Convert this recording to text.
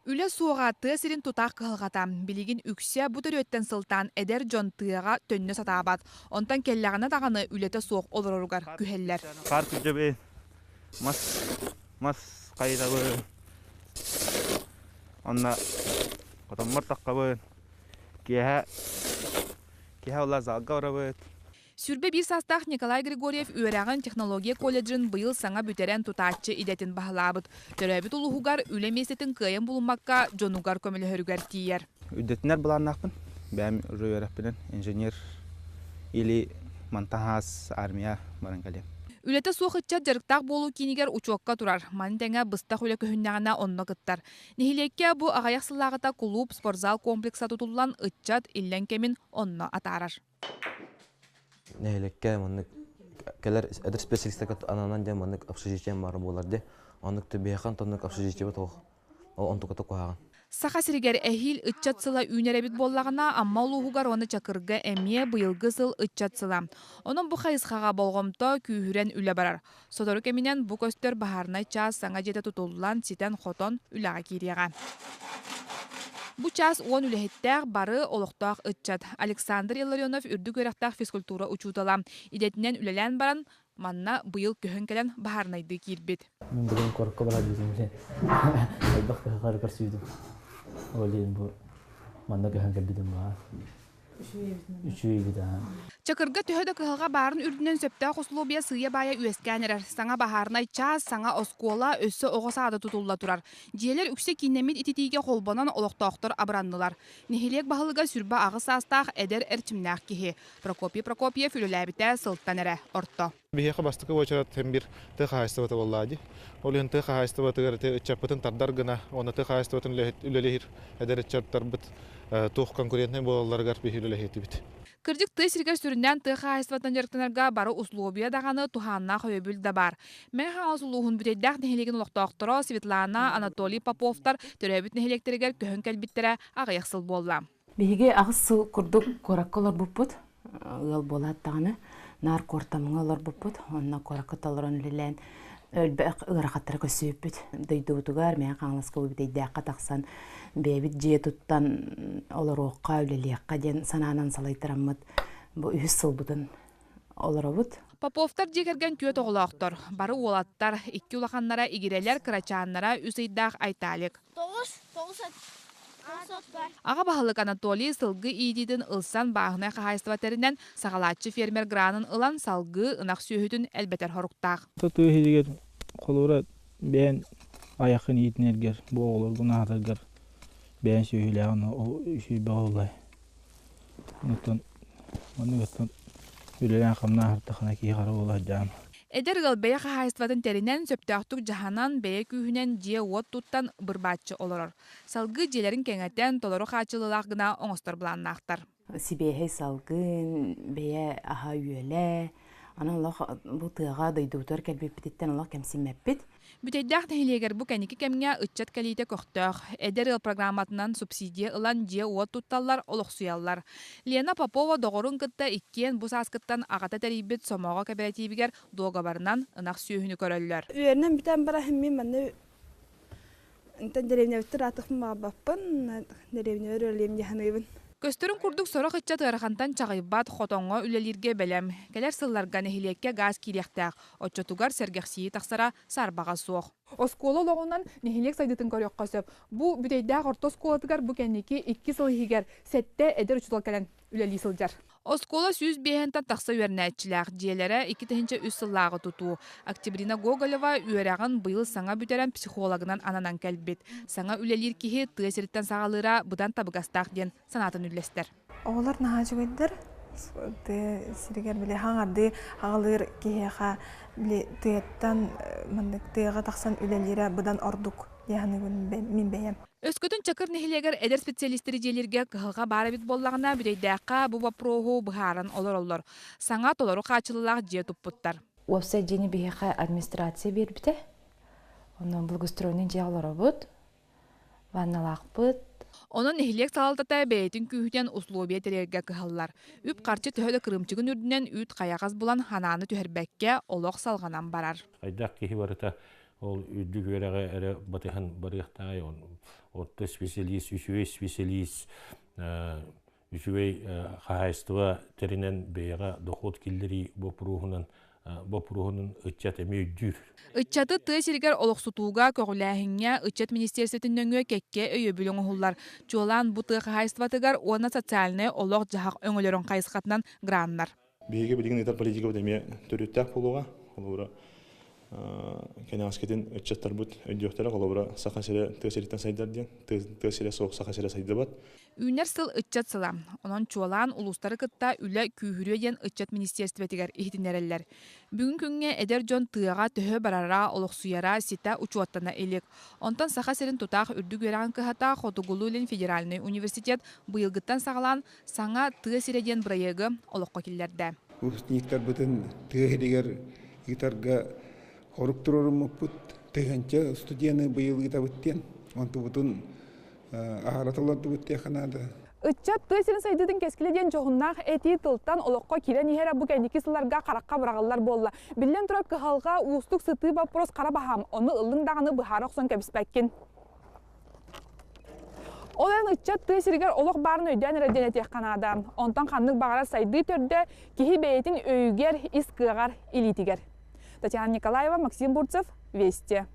Үле суғаты сирин тутақ кылғатам. Билигин үксе бұтырөттен сылтан эдер жон тыға төнне сатабат. Онтан келлағына дағаны үлете соқ олоругар күхеллер. Қар күджебе, мас қайдабы, онна қотаммар таққабы, кеха ола залға орабы. Сүрбе bir састақ Николай Григорьев үйерағын технология колледжин быйыл саңа бүтерен тутатчы идетін бағылабыт. Төрәбіт улуғугар үлемесетін кыйын булмакка жонугар көмілі хөрігер тиер. Үддетінер бұланнақпын, бәм үрөйераппінен инженер или монтахас армия баран кәлем. Үлете суохытчат жарықтақ болу кинигер учуокка турар. Манитеңе быстақ үле көһүннәгенә онно кыттар. Нихилекке бу агаяк сыллагыта клуб, спортзал комплекса тутуллан ытчат иллен кемин онно атарар. Нехилекке маннык келер эдер специалисттер ананан дем маннык общежитие бар болар де. Оннык төбехан тоннык общежитие бат ол онтуката куаган. Саха сиригер эхил ытчат сыла үнеребит боллагына амма улугугар оны чакырга эмие быйылгы сыл ытчат сыла. Онун бу хайысхага болгомто күүһүрен үле барар. Содору кеминен бу көстөр бахарнай час саңа жете тутуллан ситен хотон үлага кирига. Бу час он үлехеттәк бары олоқтақ ытчат. Александр Илларионов үрдүк өрәқтақ физкультура учутала. Идетінен үлелән баран, манна быйыл көһін кәлен бахарнайды кирбет. Мен бүгін қорқы бара дезім. Айбақ қағар көрсүйдім. Олейін бұл манна көһін кәлбедім ба. Үшуей биді. Чакырга төһөдө кыһылга барын үрдүнөн сөптө кусулубия сыя бая үескәнерер. Саңа бахарнай час, саңа оскола өссө оғосаады тутулла турар. Диелер үксе кинемит ититиге холбонан олоқтоқтор абраннылар. Нехилек бахылыга сүрба ағыс астақ эдер эрчимнақ кихи. Прокопьев үлеләбите сылттанере орто. Бихеха бастыкы очарат тембир тыха хайстыбаты боллади. Олен тыха хайстыбаты те чапытын тардар гына, оны тыха хайстыбатын үлелехир эдер чаптарбыт тух конкурентный болаларгар бихи үлелехити бит. Кырдык тысыргар сүрүнөн тыха хайстыбатын жарктанарга бары условия даганы туханна хөбүл да бар. Мен хаос улуһун бүтеддак нехилеген улоқтоқторо Светлана, Анатолий Поповтар төрөбүт нехилектергер көһөн келбиттере агыяксыл болла. Биге агыс сыл курдук кораккалар буппут. Ыл болат таганы нар кортамыңалар буппут. Онна кораккаталарын лелен өлбәк ырахаттар көсөппүт. Дойдутугар мен каңласка убидейдәкка таксан бебит жие туттан олорокка үлелиякка ден сананан салайтыраммыт. Бу 3 сыл бутун олоробут. Поповтар жегерген көт оғылақтар. Бары олаттар, 2 улаханнара игирелер кырачаннара үсейдақ айталик. Аға бағылық Анатолий сылғы идидін ылсан бағына қағайыстыватерінен сағалатчы фермер гранын ылан салғы ынақ сүйітін әлбетер хоруқтақ. Тұты хедегер қолуыра бән аяқын етінергер, боғылыр ғынағдыргер бән сүйіліғын үші бағылай. Онықтан үлелен қамна артықына кей қары олай жам. Эдер ғылбәйі қағайыстыватын терінен сөптақтық жағанан бәйі күйінен жие от туттан бірбатчы олырыр. Салғы желерін кеңеттен толыру қачылылақ гына оңыстыр бұланнақтар. Сибейхей салгын, бәйі аға үйелі. Ана Allah bu tığağa duyduğudur kelbepititten Allah kemsinmepit. Бүтейдақ нәхилегер бұ кәнекі кәмге үтчат кәлейті көқтіғ. Эдер ыл программатынан субсидия ылан жие уот тутталлар олық суяллар. Лена Попова доғырын кытта иккен бұс аскыттан ағата тәрейбет сомоға кооперативігер доға барынан ынақ сүйіні көрілілер. Үйерінен бітен бара хіммен мәнне деревне өттір атықпын маға баппын, деревне өрелем яханайбын. Көстөрүн курдук сора хытча тыарахантан чагайбат хотоңго үлелирге белем. Келер сылларга нехилекке газ кирияктак. Отчотугар сергексии таксара сарбага суох. Оскола логунан нехилек сайдытын көрөккө сөп. Бу бүтейдак орто сколатыгар бу кенники 2 сыл хигер сетте эдер учутал келен үлели сылжар. Оскола сүз бехентан такса үйернәтчиләк. Диелере 2-3 сыллагы туту. Октябрина Гоголева үйерагын быйыл саңа бүтерен психологынан ананан келбит. Саңа үлелир кихи тыесириттен сагалыра будан табыгастак ден санатын үлестер. Оғылар наға жүгейдер, сиригер біле хаңарды ағалыр кейеға біле тыяттан тыяға тақсан үлелері бұдан ордук яғаны мен бәйем. Өскөтін чакыр нехилегер эдер специалистері желерге кығылға бары бит боллағына бүдейдәққа бұ вопроғу бұхарын олар. Саңа толару қачылылақ же тұппыттар. Опса жені бейеқа администрация бербіте. Оның благоустроенный жағлары бұд, ванналақ бұд. Onun nehilek salалтата бәйтін күйден условия терерге кығылар. Үп қарчы төхеді кырымчығын үрдінен үт қаяғыз бұлан хананы түхербәкке олық салғанан барар. Айдақ кейі барыта ол үдді көріға әрі батыған барықтағай орто специалист, үшүвей специалист, үшүвей хахайстыва теринен бейга доход киллери бопруһунан ыччат эми үддүр. Ыччаты тыа сиригер олохсутууга көғүләһиңе ыччат министерствотуннөңө кекке өйөбүлөң оһуллар. Чуолан бу тыа хайыстыбатыгар уона социальный олох жахак өңөлөрөн кайысқатынан граннар. Беге билигин итар политика деме төрүттәк болуга, олора кенәскетин ыччаттар бут өйдөктөр олора сахасыра тесириттен сайдар ден, тесире соқ сахасыра сайдыбат. Үнер сыл ыччат сыла. Онон чуолан улустары кытта үле күүһүрүө ден ыччат министерствотигер ихтинереллер. Бүгүн күнгө эдер жон тыага төһө барара олохсуяра сита учуаттана элек. Онтан сахасырын тутаах үрдү көрәгән кыхата Хотугулулин федеральный университет быйылгыттан сагалан саңа тыа сиреден проекты олохко киллерде. Выпускниктар бутын тыагер гитарга хоруктурурмуппут тыганча студияны быйылгыта бүттен. Онту бутын агараталарды бүтте ханада. Ыччат тыасырын сайдыдын кескиледен жоғыннақ эти тылттан олыққа кирен ихера бұ кәндекі сыларға қараққа бұрағылар болла. Білден тұрап кыхалға уыстық сыты бапрос қарабахам, оны ылыңдағаны бұхары оқсан кәбіспәккен. Оларын ыччат тыасырыгар олық барын өйден рәден әтек қанада. Онтан қандық бағара сайды төрді кихи бәйетін өйгер ис кығар илитигер. Татьяна Николаева, Максим Бурцев, Вести.